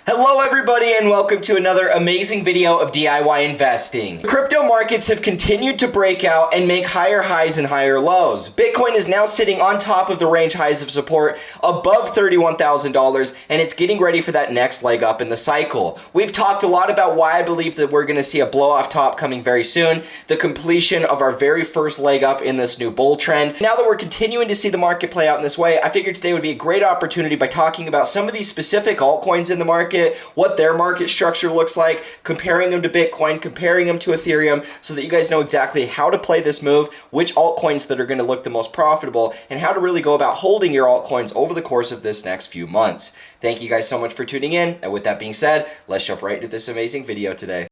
Hello everybody and welcome to another amazing video of DIY investing. The crypto markets have continued to break out and make higher highs and higher lows. Bitcoin is now sitting on top of the range highs of support above $31,000 and it's getting ready for that next leg up in the cycle. We've talked a lot about why I believe that we're going to see a blow off top coming very soon, the completion of our very first leg up in this new bull trend. Now that we're continuing to see the market play out in this way, I figured today would be a great opportunity by talking about some of these specific altcoins in the market, what their market structure looks like, comparing them to Bitcoin, comparing them to Ethereum, so that you guys know exactly how to play this move, which altcoins that are going to look the most profitable, and how to really go about holding your altcoins over the course of this next few months. Thank you guys so much for tuning in, and with that being said, let's jump right into this amazing video today.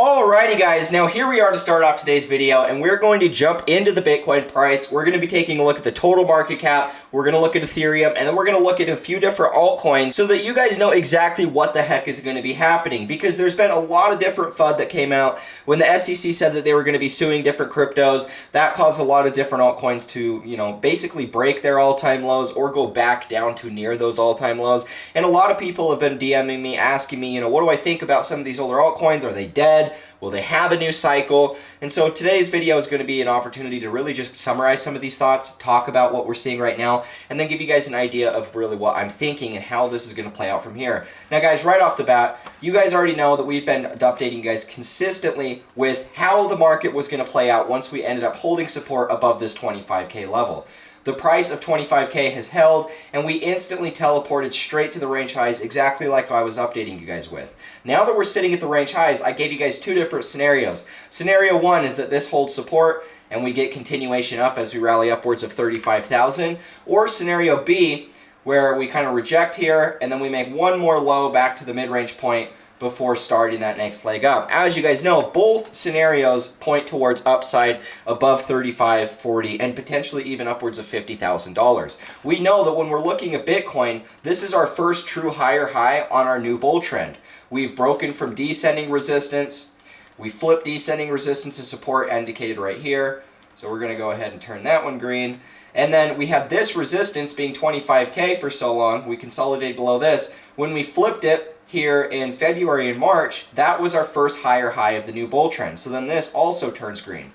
Alrighty guys, now here we are to start off today's video and we're going to jump into the Bitcoin price. We're going to be taking a look at the total market cap, we're going to look at Ethereum, and then we're going to look at a few different altcoins so that you guys know exactly what the heck is going to be happening, because there's been a lot of different FUD that came out when the SEC said that they were going to be suing different cryptos. That caused a lot of different altcoins to, basically break their all-time lows or go back down to near those all-time lows. And a lot of people have been DMing me, asking me, what do I think about some of these older altcoins? Are they dead? Will they have a new cycle? And so today's video is going to be an opportunity to really just summarize some of these thoughts, talk about what we're seeing right now, and then give you guys an idea of really what I'm thinking and how this is going to play out from here. Now guys, right off the bat, you guys already know that we've been updating you guys consistently with how the market was going to play out once we ended up holding support above this 25K level. The price of 25K has held, and we instantly teleported straight to the range highs, exactly like I was updating you guys with. Now that we're sitting at the range highs, I gave you guys two different scenarios. Scenario one is that this holds support and we get continuation up as we rally upwards of 35,000. Or scenario B, where we kind of reject here and then we make one more low back to the mid-range point before starting that next leg up. As you guys know, both scenarios point towards upside above 35, 40, and potentially even upwards of $50,000. We know that when we're looking at Bitcoin, this is our first true higher high on our new bull trend. We've broken from descending resistance. We flipped descending resistance to support indicated right here. So we're going to go ahead and turn that one green. And then we had this resistance being 25K for so long. We consolidated below this. When we flipped it here in February and March, that was our first higher high of the new bull trend. So then this also turns green.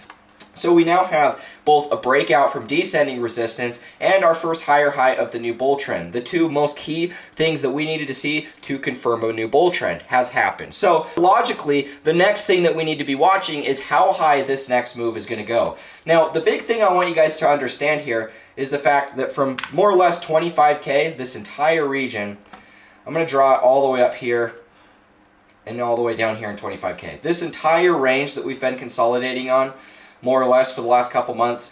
So we now have both a breakout from descending resistance and our first higher high of the new bull trend. The two most key things that we needed to see to confirm a new bull trend has happened. So logically, the next thing that we need to be watching is how high this next move is going to go. Now, the big thing I want you guys to understand here is the fact that from more or less 25K, this entire region, I'm going to draw it all the way up here and all the way down here in 25K. This entire range that we've been consolidating on, more or less for the last couple months,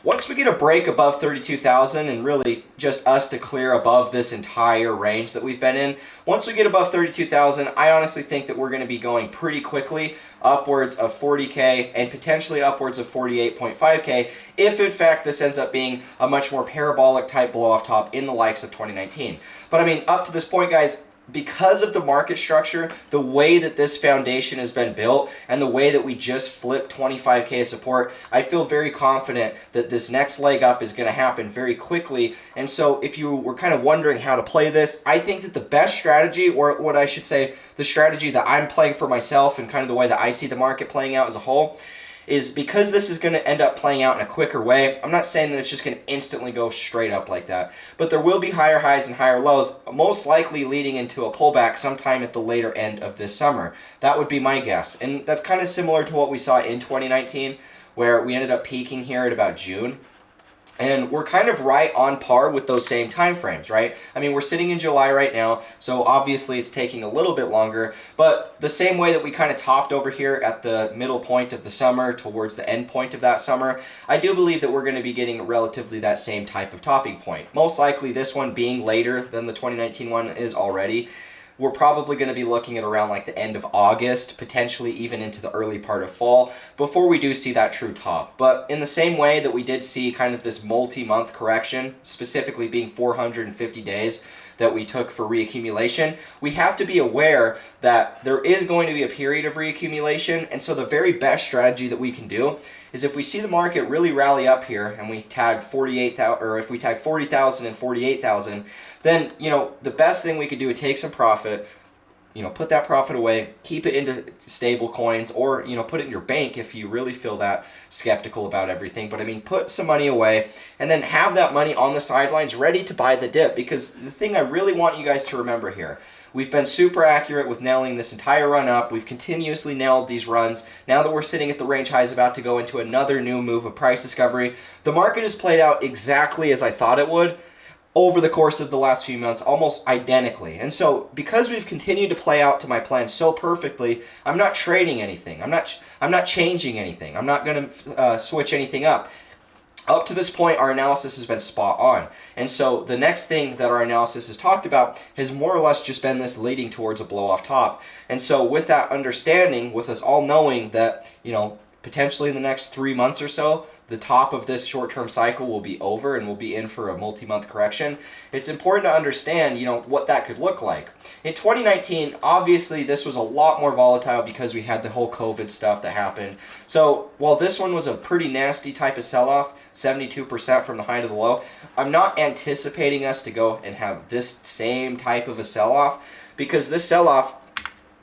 once we get a break above 32,000 and really just us to clear above this entire range that we've been in, once we get above 32,000, I honestly think that we're going to be going pretty quickly upwards of 40K and potentially upwards of 48.5K if in fact this ends up being a much more parabolic type blow off top in the likes of 2019. But I mean, up to this point, guys, because of the market structure, the way that this foundation has been built, and the way that we just flipped 25K support, I feel very confident that this next leg up is going to happen very quickly. And so if you were kind of wondering how to play this, I think that the best strategy, or what I should say, the strategy that I'm playing for myself and kind of the way that I see the market playing out as a whole, is because this is going to end up playing out in a quicker way. I'm not saying that it's just going to instantly go straight up like that, but there will be higher highs and higher lows, most likely leading into a pullback sometime at the later end of this summer. That would be my guess. And that's kind of similar to what we saw in 2019, where we ended up peaking here at about June. And we're kind of right on par with those same time frames, right? I mean, we're sitting in July right now, so obviously it's taking a little bit longer, but the same way that we kind of topped over here at the middle point of the summer towards the end point of that summer, I do believe that we're going to be getting relatively that same type of topping point. Most likely this one being later than the 2019 one is already. We're probably going to be looking at around like the end of August, potentially even into the early part of fall, before we do see that true top. But in the same way that we did see kind of this multi-month correction, specifically being 450 days, that we took for reaccumulation, we have to be aware that there is going to be a period of reaccumulation. And so the very best strategy that we can do is if we see the market really rally up here and we tag 48,000, or if we tag 40,000 and 48,000, then, you know, the best thing we could do is take some profit, you know, put that profit away, keep it into stable coins, or, you know, put it in your bank if you really feel that skeptical about everything. But I mean, put some money away and then have that money on the sidelines ready to buy the dip. Because the thing I really want you guys to remember here, we've been super accurate with nailing this entire run up. We've continuously nailed these runs. Now that we're sitting at the range highs, about to go into another new move of price discovery, the market has played out exactly as I thought it would over the course of the last few months, almost identically. And so because we've continued to play out to my plan so perfectly, I'm not trading anything. I'm not changing anything. I'm not going to switch anything up. Up to this point, our analysis has been spot on. And so the next thing that our analysis has talked about has more or less just been this leading towards a blow off top. And so with that understanding, with us all knowing that, you know, potentially in the next 3 months or so, the top of this short-term cycle will be over and we'll be in for a multi-month correction, it's important to understand, you know, what that could look like. In 2019, obviously this was a lot more volatile because we had the whole COVID stuff that happened. So while this one was a pretty nasty type of sell-off, 72% from the high to the low, I'm not anticipating us to go and have this same type of a sell-off, because this sell-off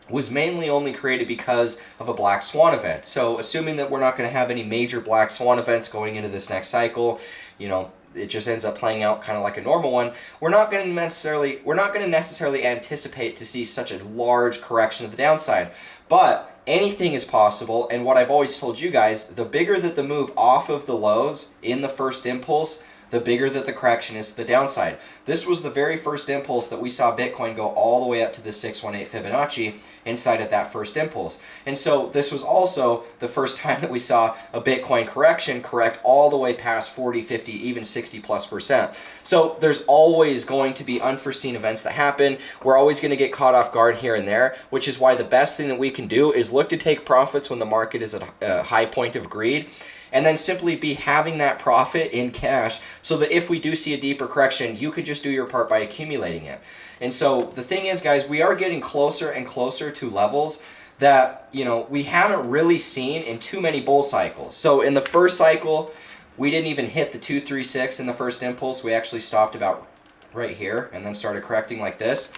was mainly only created because of a black swan event. So assuming that we're not going to have any major black swan events going into this next cycle, you know, it just ends up playing out kind of like a normal one, we're not going to necessarily anticipate to see such a large correction to the downside. But anything is possible, and what I've always told you guys, the bigger that the move off of the lows in the first impulse, the bigger that the correction is to the downside. This was the very first impulse that we saw Bitcoin go all the way up to the 618 Fibonacci inside of that first impulse. And so this was also the first time that we saw a Bitcoin correction correct all the way past 40, 50, even 60+%. So there's always going to be unforeseen events that happen. We're always going to get caught off guard here and there, which is why the best thing that we can do is look to take profits when the market is at a high point of greed, and then simply be having that profit in cash so that if we do see a deeper correction, you could just do your part by accumulating it. And so the thing is, guys, we are getting closer and closer to levels that, you know, we haven't really seen in too many bull cycles. So in the first cycle, we didn't even hit the 236 in the first impulse. We actually stopped about right here and then started correcting like this.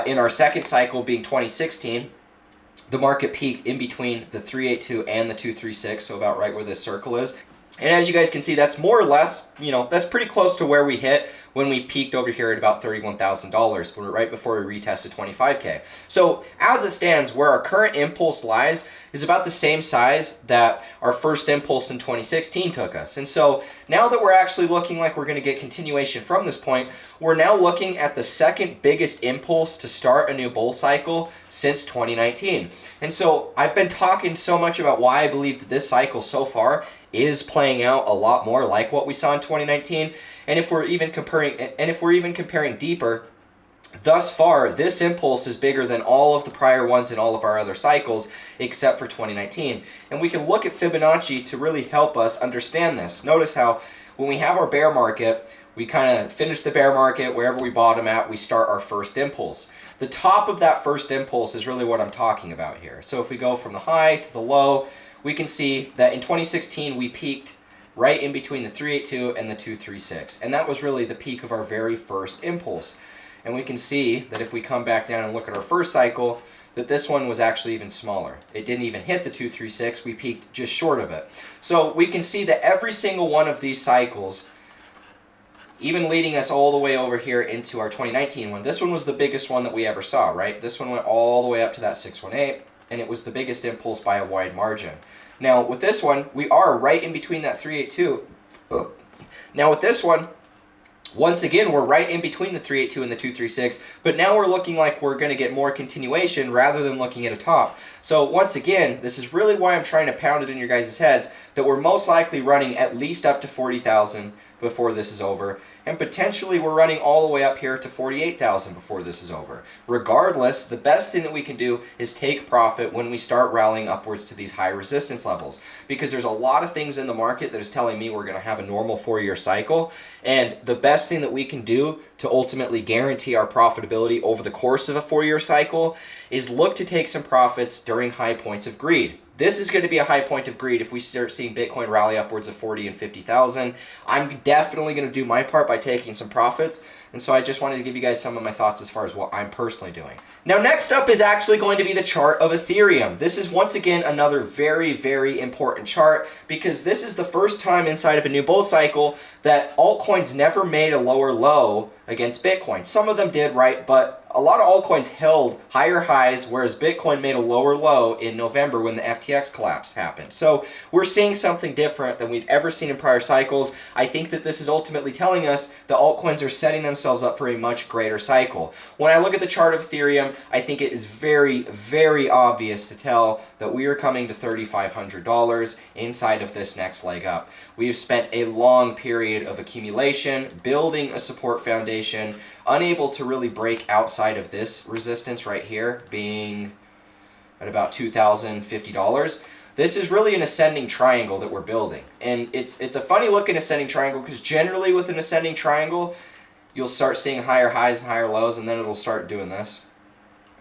In our second cycle, being 2016, the market peaked in between the 382 and the 236, so about right where this circle is. And as you guys can see, that's more or less, you know, that's pretty close to where we hit when we peaked over here at about $31,000, right before we retested 25K. So as it stands, where our current impulse lies is about the same size that our first impulse in 2016 took us. And so now that we're actually looking like we're going to get continuation from this point, we're now looking at the second biggest impulse to start a new bull cycle since 2019. And so I've been talking so much about why I believe that this cycle so far is playing out a lot more like what we saw in 2019. And if we're even comparing deeper, thus far, this impulse is bigger than all of the prior ones in all of our other cycles, except for 2019. And we can look at Fibonacci to really help us understand this. Notice how when we have our bear market, we kind of finish the bear market, wherever we bottom at, we start our first impulse. The top of that first impulse is really what I'm talking about here. So if we go from the high to the low, we can see that in 2016, we peaked right in between the 382 and the 236. And that was really the peak of our very first impulse. And we can see that if we come back down and look at our first cycle, that this one was actually even smaller. It didn't even hit the 236. We peaked just short of it. So we can see that every single one of these cycles, even leading us all the way over here into our 2019 one, this one was the biggest one that we ever saw, right? This one went all the way up to that 618, and it was the biggest impulse by a wide margin. Now with this one, we are right in between that 382. Now with this one, once again, we're right in between the 382 and the 236, but now we're looking like we're going to get more continuation rather than looking at a top. So once again, this is really why I'm trying to pound it in your guys' heads that we're most likely running at least up to 40,000, before this is over, and potentially we're running all the way up here to 48,000 before this is over. Regardless, the best thing that we can do is take profit when we start rallying upwards to these high resistance levels, because there's a lot of things in the market that is telling me we're going to have a normal 4-year cycle, and the best thing that we can do to ultimately guarantee our profitability over the course of a 4-year cycle is look to take some profits during high points of greed. This is going to be a high point of greed if we start seeing Bitcoin rally upwards of 40 and 50,000. I'm definitely going to do my part by taking some profits, and so I just wanted to give you guys some of my thoughts as far as what I'm personally doing. Now, next up is actually going to be the chart of Ethereum. This is once again another very, very important chart, because this is the first time inside of a new bull cycle that altcoins never made a lower low against Bitcoin. Some of them did, right? But a lot of altcoins held higher highs, whereas Bitcoin made a lower low in November when the FTX collapse happened. So we're seeing something different than we've ever seen in prior cycles. I think that this is ultimately telling us the altcoins are setting themselves up for a much greater cycle. When I look at the chart of Ethereum, I think it is very, very obvious to tell that we are coming to $3,500 inside of this next leg up. We've spent a long period of accumulation, building a support foundation, unable to really break outside of this resistance right here, being at about $2,050. This is really an ascending triangle that we're building. And it's a funny looking ascending triangle, because generally with an ascending triangle, you'll start seeing higher highs and higher lows, and then it'll start doing this.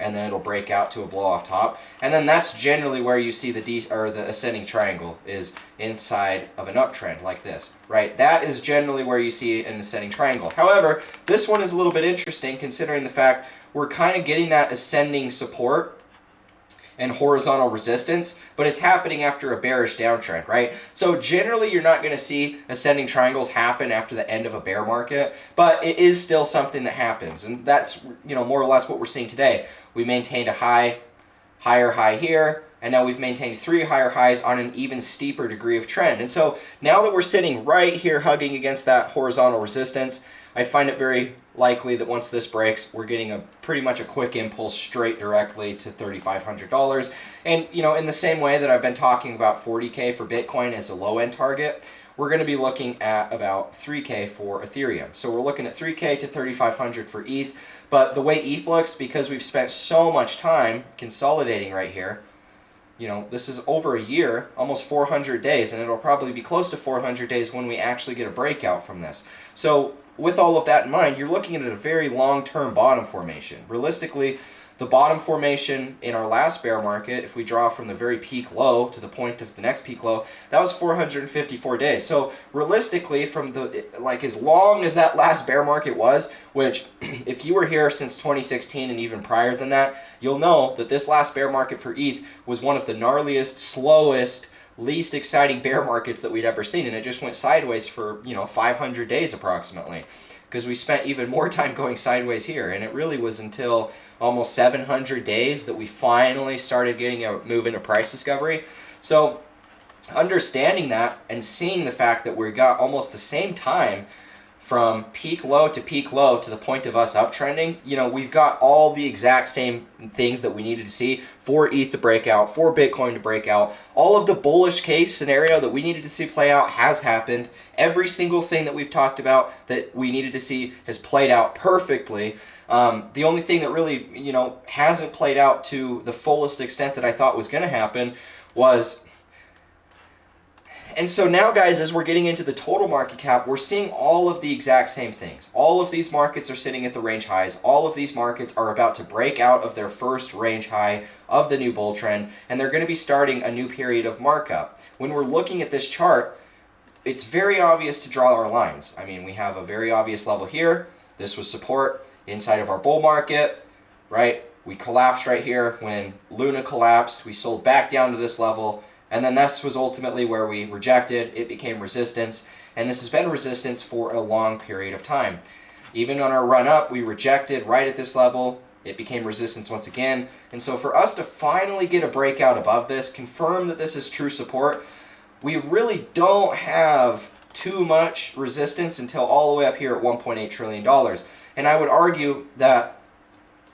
And then it'll break out to a blow off top. And then that's generally where you see the ascending triangle, is inside of an uptrend like this, right? That is generally where you see an ascending triangle. However, this one is a little bit interesting, considering the fact we're kind of getting that ascending support and horizontal resistance, but it's happening after a bearish downtrend, right? So generally you're not going to see ascending triangles happen after the end of a bear market, but it is still something that happens, and that's, you know, more or less what we're seeing today. We maintained a higher high here, and now we've maintained 3 higher highs on an even steeper degree of trend. And so now that we're sitting right here hugging against that horizontal resistance, I find it very likely that once this breaks, we're getting pretty much a quick impulse straight directly to $3,500. And, you know, in the same way that I've been talking about 40K for Bitcoin as a low-end target, we're going to be looking at about 3K for Ethereum. So we're looking at 3K to 3,500 for ETH. But the way ETH looks, because we've spent so much time consolidating right here, you know, this is over a year, almost 400 days, and it'll probably be close to 400 days when we actually get a breakout from this. So with all of that in mind, you're looking at a very long-term bottom formation. Realistically, the bottom formation in our last bear market, if we draw from the very peak low to the point of the next peak low, that was 454 days. So realistically, from the, like, as long as that last bear market was, which if you were here since 2016 and even prior than that, you'll know that this last bear market for ETH was one of the gnarliest, slowest, least exciting bear markets that we'd ever seen, and it just went sideways for, you know, 500 days approximately, because we spent even more time going sideways here, and it really was until almost 700 days that we finally started getting a move into price discovery. So understanding that and seeing the fact that we got almost the same time from peak low to the point of us uptrending, you know, we've got all the exact same things that we needed to see for ETH to break out, for Bitcoin to break out. All of the bullish case scenario that we needed to see play out has happened. Every single thing that we've talked about that we needed to see has played out perfectly. The only thing that really, you know, hasn't played out to the fullest extent that I thought was going to happen was... And so now, guys, as we're getting into the total market cap, we're seeing all of the exact same things. All of these markets are sitting at the range highs. All of these markets are about to break out of their first range high of the new bull trend, and they're going to be starting a new period of markup. When we're looking at this chart, it's very obvious to draw our lines. I mean, we have a very obvious level here. This was support inside of our bull market, right? We collapsed right here when Luna collapsed. We sold back down to this level. And then this was ultimately where we rejected. It became resistance, and this has been resistance for a long period of time. Even on our run up, we rejected right at this level. It became resistance once again. And so for us to finally get a breakout above this, confirm that this is true support, we really don't have too much resistance until all the way up here at $1.8 trillion. And I would argue that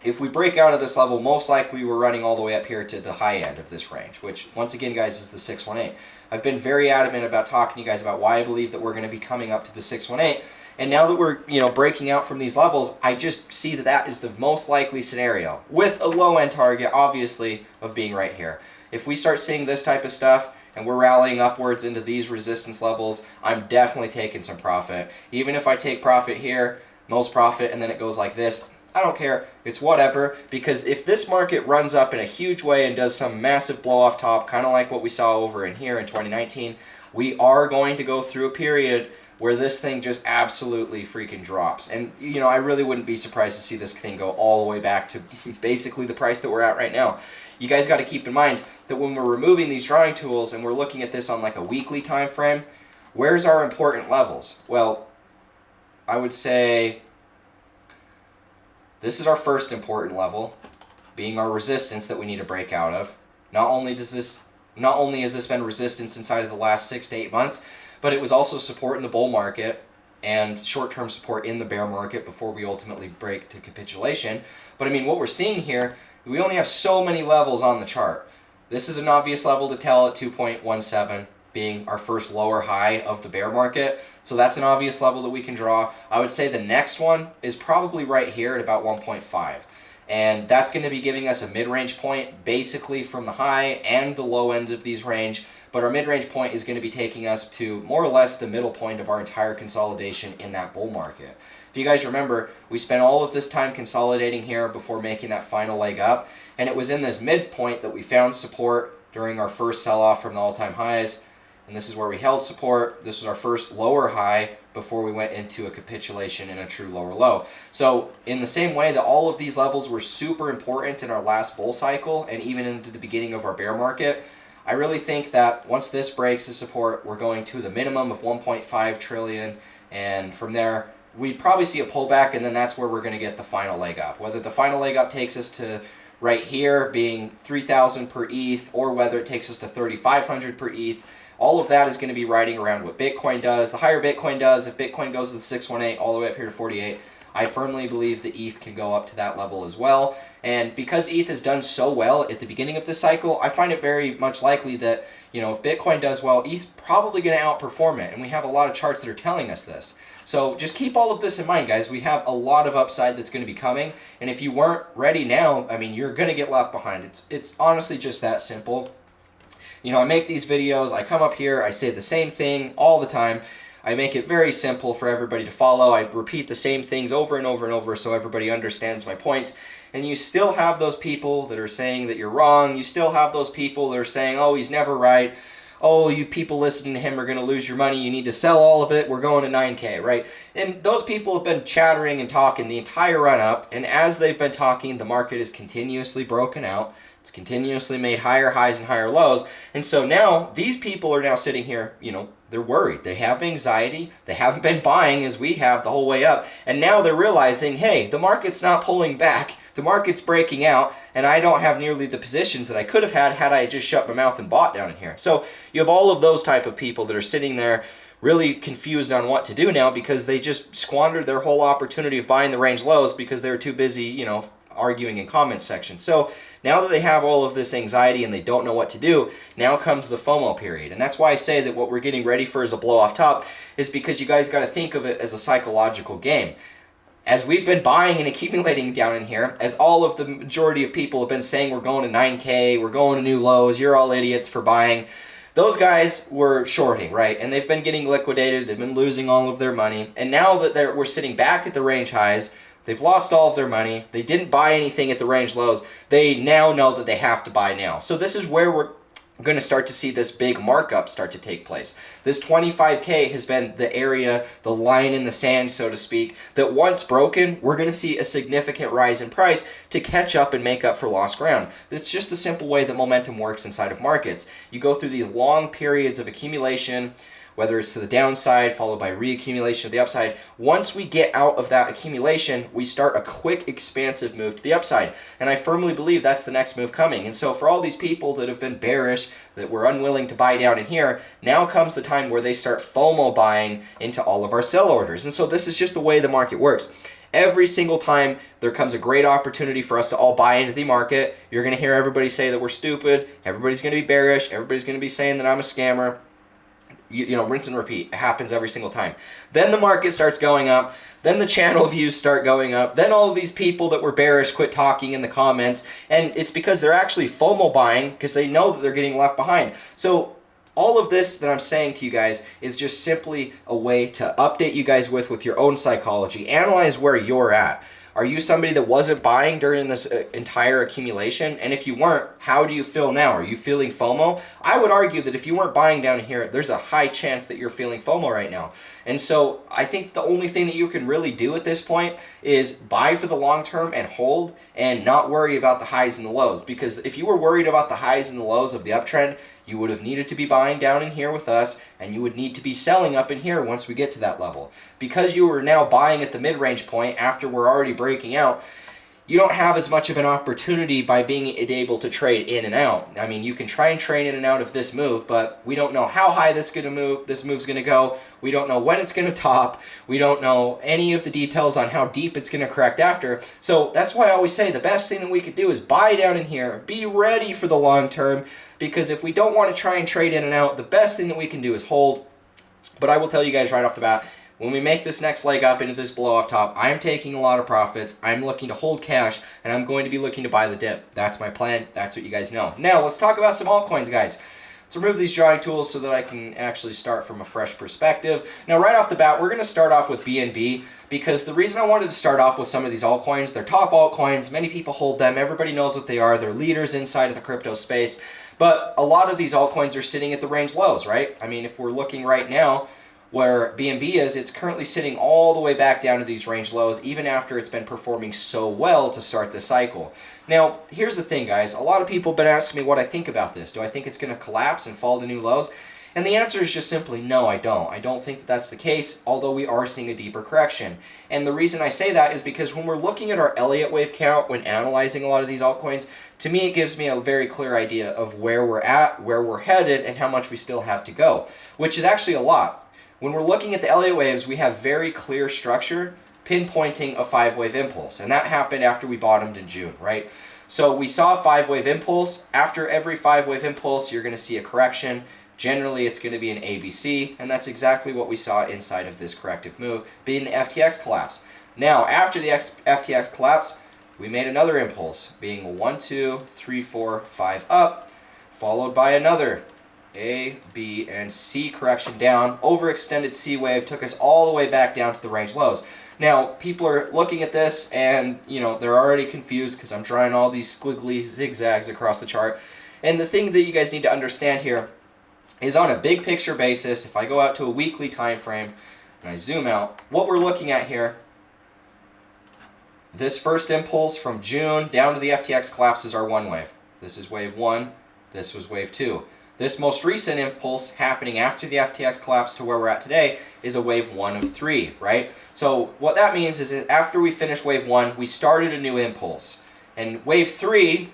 if we break out of this level, most likely we're running all the way up here to the high end of this range, which once again, guys, is the 618. I've been very adamant about talking to you guys about why I believe that we're going to be coming up to the 618. And now that we're, breaking out from these levels, I just see that that is the most likely scenario, with a low end target, obviously, of being right here. If we start seeing this type of stuff and we're rallying upwards into these resistance levels, I'm definitely taking some profit. Even if I take profit here, most profit, and then it goes like this, I don't care. It's whatever, because if this market runs up in a huge way and does some massive blow off top, kind of like what we saw over in here in 2019, we are going to go through a period where this thing just absolutely freaking drops. And, I really wouldn't be surprised to see this thing go all the way back to basically the price that we're at right now. You guys got to keep in mind that when we're removing these drawing tools and we're looking at this on like a weekly time frame, where's our important levels? Well, I would say this is our first important level, being our resistance that we need to break out of. Not only has this been resistance inside of the last 6 to 8 months, but it was also support in the bull market and short-term support in the bear market before we ultimately break to capitulation. But I mean, what we're seeing here, we only have so many levels on the chart. This is an obvious level to tell at 2.17 being our first lower high of the bear market. So that's an obvious level that we can draw. I would say the next one is probably right here at about 1.5. And that's going to be giving us a mid-range point basically from the high and the low ends of these range. But our mid-range point is going to be taking us to more or less the middle point of our entire consolidation in that bull market. If you guys remember, we spent all of this time consolidating here before making that final leg up. And it was in this midpoint that we found support during our first sell-off from the all-time highs. And this is where we held support. This was our first lower high before we went into a capitulation and a true lower low. So in the same way that all of these levels were super important in our last bull cycle and even into the beginning of our bear market, I really think that once this breaks the support, we're going to the minimum of 1.5 trillion. And from there, we'd probably see a pullback, and then that's where we're going to get the final leg up. Whether the final leg up takes us to right here being 3,000 per ETH, or whether it takes us to 3,500 per ETH, all of that is going to be riding around what Bitcoin does. The higher Bitcoin does, if Bitcoin goes to the 618 all the way up here to 48, I firmly believe that ETH can go up to that level as well. And because ETH has done so well at the beginning of this cycle, I find it very much likely that, if Bitcoin does well, ETH's probably going to outperform it. And we have a lot of charts that are telling us this. So just keep all of this in mind, guys. We have a lot of upside that's going to be coming. And if you weren't ready now, I mean, you're going to get left behind. It's honestly just that simple. I make these videos, I come up here, I say the same thing all the time. I make it very simple for everybody to follow. I repeat the same things over and over and over so everybody understands my points. And you still have those people that are saying that you're wrong. You still have those people that are saying, oh, he's never right. Oh, you people listening to him are going to lose your money. You need to sell all of it. We're going to 9K, right? And those people have been chattering and talking the entire run up. And as they've been talking, the market is continuously broken out. It's continuously made higher highs and higher lows. And so now these people are now sitting here, they're worried. They have anxiety. They haven't been buying as we have the whole way up. And now they're realizing, hey, the market's not pulling back. The market's breaking out, and I don't have nearly the positions that I could have had I just shut my mouth and bought down in here. So you have all of those type of people that are sitting there really confused on what to do now because they just squandered their whole opportunity of buying the range lows because they were too busy, arguing in comment sections. So now that they have all of this anxiety and they don't know what to do, now comes the FOMO period. And that's why I say that what we're getting ready for is a blow off top, is because you guys got to think of it as a psychological game. As we've been buying and accumulating down in here, as all of the majority of people have been saying we're going to 9K, we're going to new lows, you're all idiots for buying, those guys were shorting, right? And they've been getting liquidated, they've been losing all of their money, and now that we're sitting back at the range highs, they've lost all of their money, they didn't buy anything at the range lows, they now know that they have to buy now. So this is where we're going to start to see this big markup start to take place. This 25K has been the area, the line in the sand, so to speak, that once broken, we're going to see a significant rise in price to catch up and make up for lost ground. That's just the simple way that momentum works inside of markets. You go through these long periods of accumulation, whether it's to the downside followed by reaccumulation to the upside. Once we get out of that accumulation, we start a quick expansive move to the upside. And I firmly believe that's the next move coming. And so for all these people that have been bearish, that were unwilling to buy down in here, now comes the time where they start FOMO buying into all of our sell orders. And so this is just the way the market works. Every single time there comes a great opportunity for us to all buy into the market, you're going to hear everybody say that we're stupid, everybody's going to be bearish, everybody's going to be saying that I'm a scammer. You know, rinse and repeat. It happens every single time. Then the market starts going up. Then the channel views start going up. Then all of these people that were bearish quit talking in the comments. And it's because they're actually FOMO buying because they know that they're getting left behind. So all of this that I'm saying to you guys is just simply a way to update you guys with your own psychology. Analyze where you're at. Are you somebody that wasn't buying during this entire accumulation? And if you weren't, how do you feel now? Are you feeling FOMO? I would argue that if you weren't buying down here, there's a high chance that you're feeling FOMO right now. And so I think the only thing that you can really do at this point is buy for the long term and hold and not worry about the highs and the lows. Because if you were worried about the highs and the lows of the uptrend, you would have needed to be buying down in here with us, and you would need to be selling up in here once we get to that level. Because you are now buying at the mid-range point after we're already breaking out, you don't have as much of an opportunity by being able to trade in and out. I mean, you can try and trade in and out of this move, but we don't know how high this move's going to go. We don't know when it's going to top. We don't know any of the details on how deep it's going to correct after. So that's why I always say the best thing that we could do is buy down in here, be ready for the long term, because if we don't want to try and trade in and out, the best thing that we can do is hold. But I will tell you guys right off the bat, when we make this next leg up into this blow off top, I'm taking a lot of profits. I'm looking to hold cash, and I'm going to be looking to buy the dip. That's my plan. That's what you guys know. Now, let's talk about some altcoins, guys. Let's remove these drawing tools so that I can actually start from a fresh perspective. Now, right off the bat, we're going to start off with BNB, because the reason I wanted to start off with some of these altcoins, they're top altcoins. Many people hold them. Everybody knows what they are. They're leaders inside of the crypto space. But a lot of these altcoins are sitting at the range lows, right? I mean, if we're looking right now, where BNB is, it's currently sitting all the way back down to these range lows, even after it's been performing so well to start this cycle. Now, here's the thing, guys. A lot of people have been asking me what I think about this. Do I think it's going to collapse and fall to new lows? And the answer is just simply no, I don't. I don't think that that's the case, although we are seeing a deeper correction. And the reason I say that is because when we're looking at our Elliott wave count, when analyzing a lot of these altcoins, to me it gives me a very clear idea of where we're at, where we're headed, and how much we still have to go, which is actually a lot. When we're looking at the Elliott waves, we have very clear structure pinpointing a 5-wave impulse. And that happened after we bottomed in June, right? So we saw a 5-wave impulse. After every 5-wave impulse, you're going to see a correction. Generally, it's going to be an ABC, and that's exactly what we saw inside of this corrective move, being the FTX collapse. Now, after the FTX collapse, we made another impulse, being 1, 2, 3, 4, 5 up, followed by another A, B, and C correction down. Overextended C wave took us all the way back down to the range lows. Now, people are looking at this and, you know, they're already confused because I'm drawing all these squiggly zigzags across the chart. And the thing that you guys need to understand here is on a big picture basis, if I go out to a weekly time frame and I zoom out, what we're looking at here, this first impulse from June down to the FTX collapse is our one wave. This is wave 1. This was wave 2. This most recent impulse happening after the FTX collapse to where we're at today is a wave 1 of 3, right? So what that means is that after we finish wave 1, we started a new impulse. And wave 3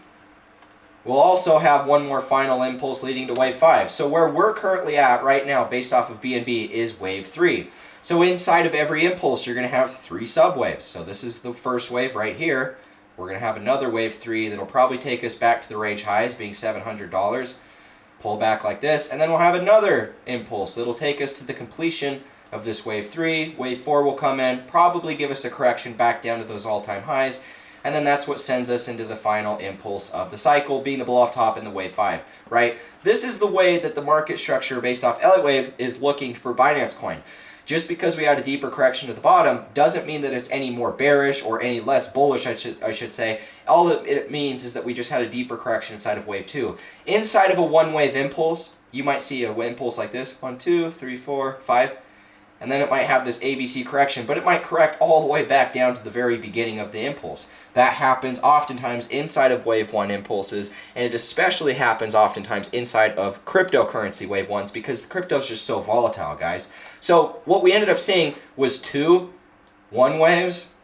will also have one more final impulse leading to wave 5. So where we're currently at right now based off of BNB is wave 3. So inside of every impulse, you're going to have 3 subwaves. So this is the first wave right here. We're going to have another wave 3 that'll probably take us back to the range highs being $700. Pull back like this, and then we'll have another impulse that'll take us to the completion of this wave 3. Wave 4 will come in, probably give us a correction back down to those all-time highs, and then that's what sends us into the final impulse of the cycle, being the blow-off top in the wave 5, right? This is the way that the market structure based off Elliott wave is looking for Binance Coin. Just because we had a deeper correction at the bottom doesn't mean that it's any more bearish or any less bullish, I should say. All that it means is that we just had a deeper correction inside of wave 2. Inside of a one-wave impulse, you might see a impulse like this, 1, 2, 3, 4, 5, and then it might have this ABC correction, but it might correct all the way back down to the very beginning of the impulse. That happens oftentimes inside of wave 1 impulses, and it especially happens oftentimes inside of cryptocurrency wave 1s because the crypto is just so volatile, guys. So what we ended up seeing was 2 one waves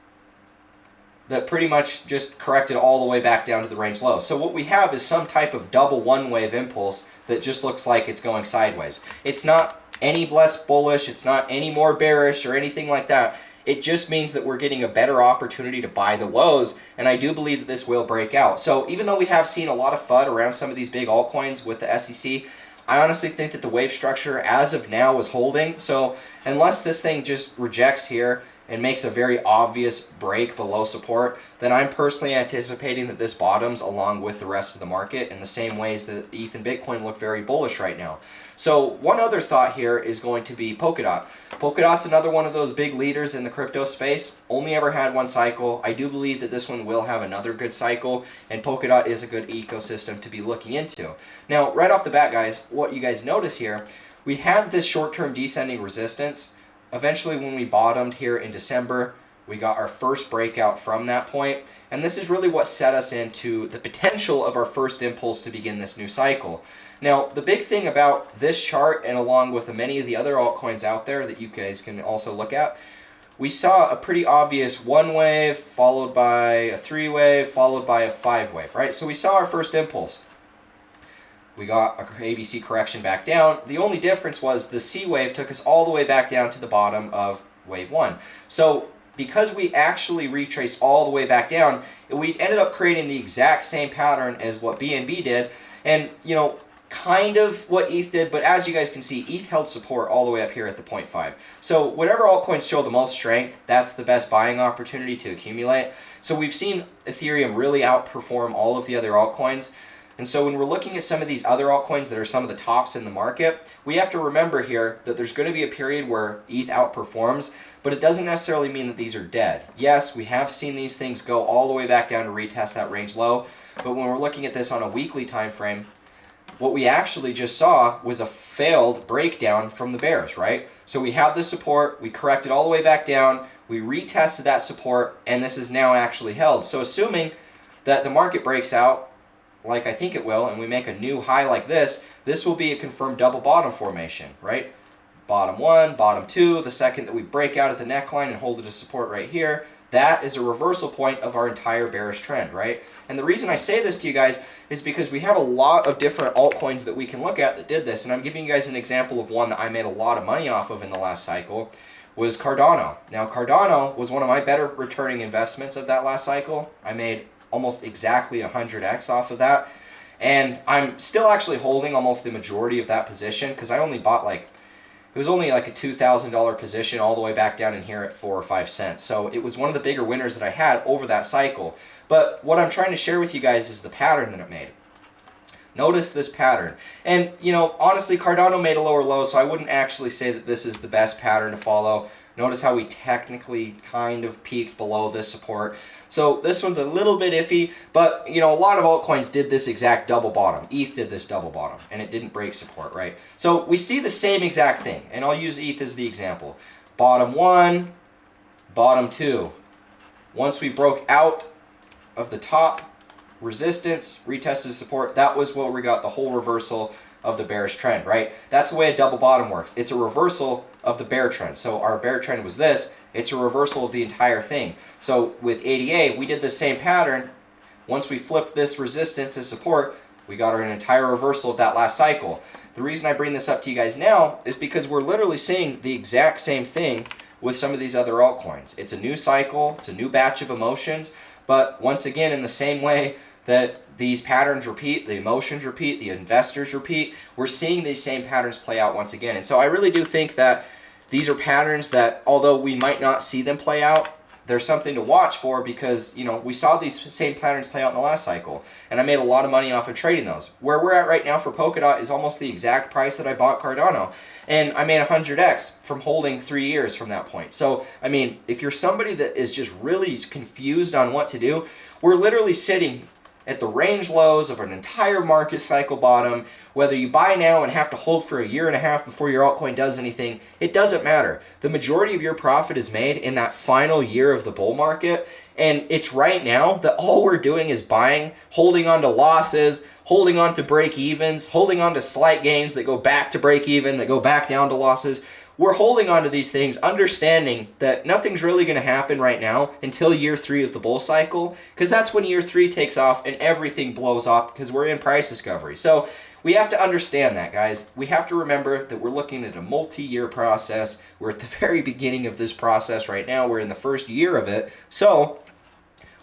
that pretty much just corrected all the way back down to the range low. So what we have is some type of double one-wave impulse that just looks like it's going sideways. It's not any less bullish, it's not any more bearish or anything like that. It just means that we're getting a better opportunity to buy the lows, and I do believe that this will break out. So even though we have seen a lot of FUD around some of these big altcoins with the SEC, I honestly think that the wave structure as of now is holding. So unless this thing just rejects here and makes a very obvious break below support, then I'm personally anticipating that this bottoms along with the rest of the market in the same ways that ETH and Bitcoin look very bullish right now. So one other thought here is going to be Polkadot. Polkadot's another one of those big leaders in the crypto space. Only ever had one cycle. I do believe that this one will have another good cycle, and Polkadot is a good ecosystem to be looking into. Now, right off the bat, guys, what you guys notice here, we had this short-term descending resistance. Eventually, when we bottomed here in December, we got our first breakout from that point, and this is really what set us into the potential of our first impulse to begin this new cycle. Now, the big thing about this chart, and along with many of the other altcoins out there that you guys can also look at, we saw a pretty obvious 1 wave, followed by a 3 wave, followed by a 5 wave, right? So we saw our first impulse. We got a ABC correction back down. The only difference was the C wave took us all the way back down to the bottom of wave 1. So because we actually retraced all the way back down, we ended up creating the exact same pattern as what BNB did. And, you know, kind of what ETH did, but as you guys can see, ETH held support all the way up here at the 0.5. So whatever altcoins show the most strength, that's the best buying opportunity to accumulate. So we've seen Ethereum really outperform all of the other altcoins. And so when we're looking at some of these other altcoins that are some of the tops in the market, we have to remember here that there's going to be a period where ETH outperforms, but it doesn't necessarily mean that these are dead. Yes, we have seen these things go all the way back down to retest that range low, but when we're looking at this on a weekly time frame, what we actually just saw was a failed breakdown from the bears, right? So we had the support, we corrected all the way back down, we retested that support, and this is now actually held. So assuming that the market breaks out, like I think it will, and we make a new high like this, this will be a confirmed double bottom formation, right? Bottom 1, bottom 2, the second that we break out at the neckline and hold it as support right here, that is a reversal point of our entire bearish trend, right? And the reason I say this to you guys is because we have a lot of different altcoins that we can look at that did this, and I'm giving you guys an example of one that I made a lot of money off of in the last cycle, was Cardano. Now, Cardano was one of my better returning investments of that last cycle. I made almost exactly 100x off of that, and I'm still actually holding almost the majority of that position because I only bought it was only like a $2,000 position all the way back down in here at 4 or 5 cents. So it was one of the bigger winners that I had over that cycle. But what I'm trying to share with you guys is the pattern that it made. Notice this pattern. And, you know, honestly, Cardano made a lower low, so I wouldn't actually say that this is the best pattern to follow. Notice how we technically kind of peaked below this support. So this one's a little bit iffy, but you know, a lot of altcoins did this exact double bottom. ETH did this double bottom, and it didn't break support, right? So we see the same exact thing, and I'll use ETH as the example. Bottom 1, bottom 2. Once we broke out of the top resistance, retested support, that was where we got the whole reversal of the bearish trend, right? That's the way a double bottom works. It's a reversal of the bear trend. So our bear trend was this. It's a reversal of the entire thing. So with ADA, we did the same pattern. Once we flipped this resistance as support, we got an entire reversal of that last cycle. The reason I bring this up to you guys now is because we're literally seeing the exact same thing with some of these other altcoins. It's a new cycle. It's a new batch of emotions. But once again, in the same way that these patterns repeat, the emotions repeat, the investors repeat, we're seeing these same patterns play out once again. And so I really do think that these are patterns that, although we might not see them play out, there's something to watch for because, you know, we saw these same patterns play out in the last cycle, and I made a lot of money off of trading those. Where we're at right now for Polkadot is almost the exact price that I bought Cardano, and I made 100x from holding 3 years from that point. So, I mean, if you're somebody that is just really confused on what to do, we're literally sitting at the range lows of an entire market cycle bottom. Whether you buy now and have to hold for a year and a half before your altcoin does anything, it doesn't matter. The majority of your profit is made in that final year of the bull market, and it's right now that all we're doing is buying, holding on to losses, holding on to break evens, holding on to slight gains that go back to break even, that go back down to losses. We're holding on to these things, understanding that nothing's really going to happen right now until year 3 of the bull cycle, because that's when year 3 takes off and everything blows up because we're in price discovery. So we have to understand that, guys. We have to remember that we're looking at a multi-year process. We're at the very beginning of this process right now. We're in the first year of it. So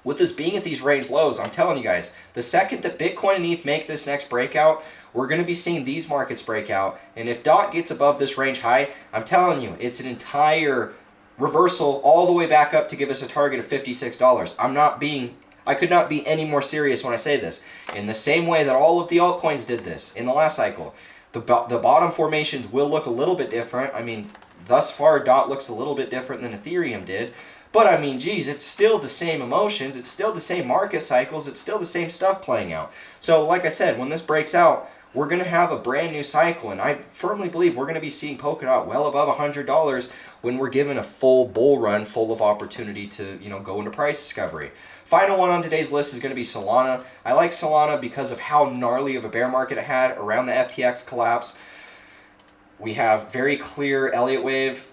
with this being at these range lows, I'm telling you guys, the second that Bitcoin and ETH make this next breakout, we're going to be seeing these markets break out. And if DOT gets above this range high, I'm telling you, it's an entire reversal all the way back up to give us a target of $56. I could not be any more serious when I say this. In the same way that all of the altcoins did this in the last cycle, the bottom formations will look a little bit different. I mean, thus far, DOT looks a little bit different than Ethereum did. But I mean, geez, it's still the same emotions. It's still the same market cycles. It's still the same stuff playing out. So like I said, when this breaks out, we're going to have a brand new cycle. And I firmly believe we're going to be seeing Polkadot well above $100 when we're given a full bull run full of opportunity to, go into price discovery. Final one on today's list is going to be Solana. I like Solana because of how gnarly of a bear market it had around the FTX collapse. We have very clear Elliott wave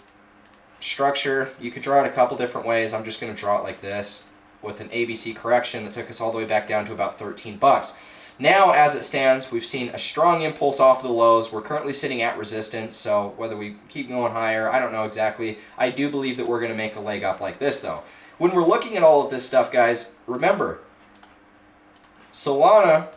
structure. You could draw it a couple different ways. I'm just going to draw it like this with an ABC correction that took us all the way back down to about 13 bucks. Now, as it stands, we've seen a strong impulse off of the lows. We're currently sitting at resistance, so whether we keep going higher, I don't know exactly. I do believe that we're going to make a leg up like this, though. When we're looking at all of this stuff, guys, remember, Solana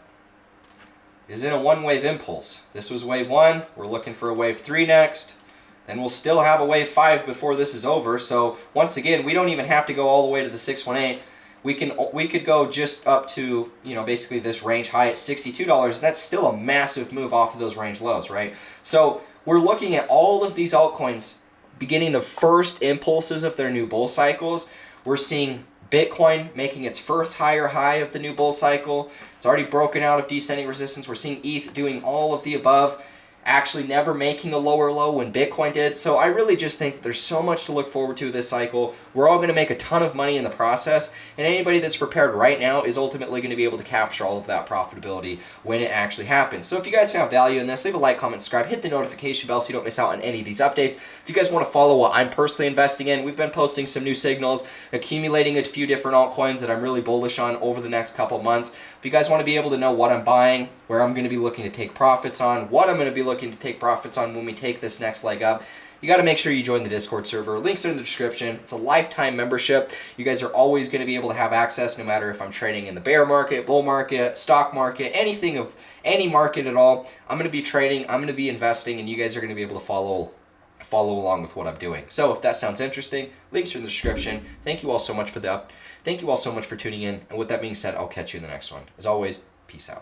is in a one-wave impulse. This was wave 1. We're looking for a wave 3 next. Then we'll still have a wave 5 before this is over. So once again, we don't even have to go all the way to the 618. We could go just up to, basically this range high at $62. That's still a massive move off of those range lows, right? So we're looking at all of these altcoins beginning the first impulses of their new bull cycles. We're seeing Bitcoin making its first higher high of the new bull cycle. It's already broken out of descending resistance. We're seeing ETH doing all of the above, actually never making a lower low when Bitcoin did. So I really just think that there's so much to look forward to this cycle. We're all going to make a ton of money in the process, and anybody that's prepared right now is ultimately going to be able to capture all of that profitability when it actually happens. So if you guys found value in this, leave a like, comment, subscribe, hit the notification bell so you don't miss out on any of these updates. If you guys want to follow what I'm personally investing in, we've been posting some new signals, accumulating a few different altcoins that I'm really bullish on over the next couple months. If you guys want to be able to know what I'm buying, where I'm going to be looking to take profits on, what I'm going to be looking to take profits on when we take this next leg up, you got to make sure you join the Discord server. Links are in the description. It's a lifetime membership. You guys are always going to be able to have access no matter if I'm trading in the bear market, bull market, stock market, anything of any market at all. I'm going to be trading, I'm going to be investing, and you guys are going to be able to follow along with what I'm doing. So if that sounds interesting, links are in the description. Thank you all so much for tuning in. And with that being said, I'll catch you in the next one. As always, peace out.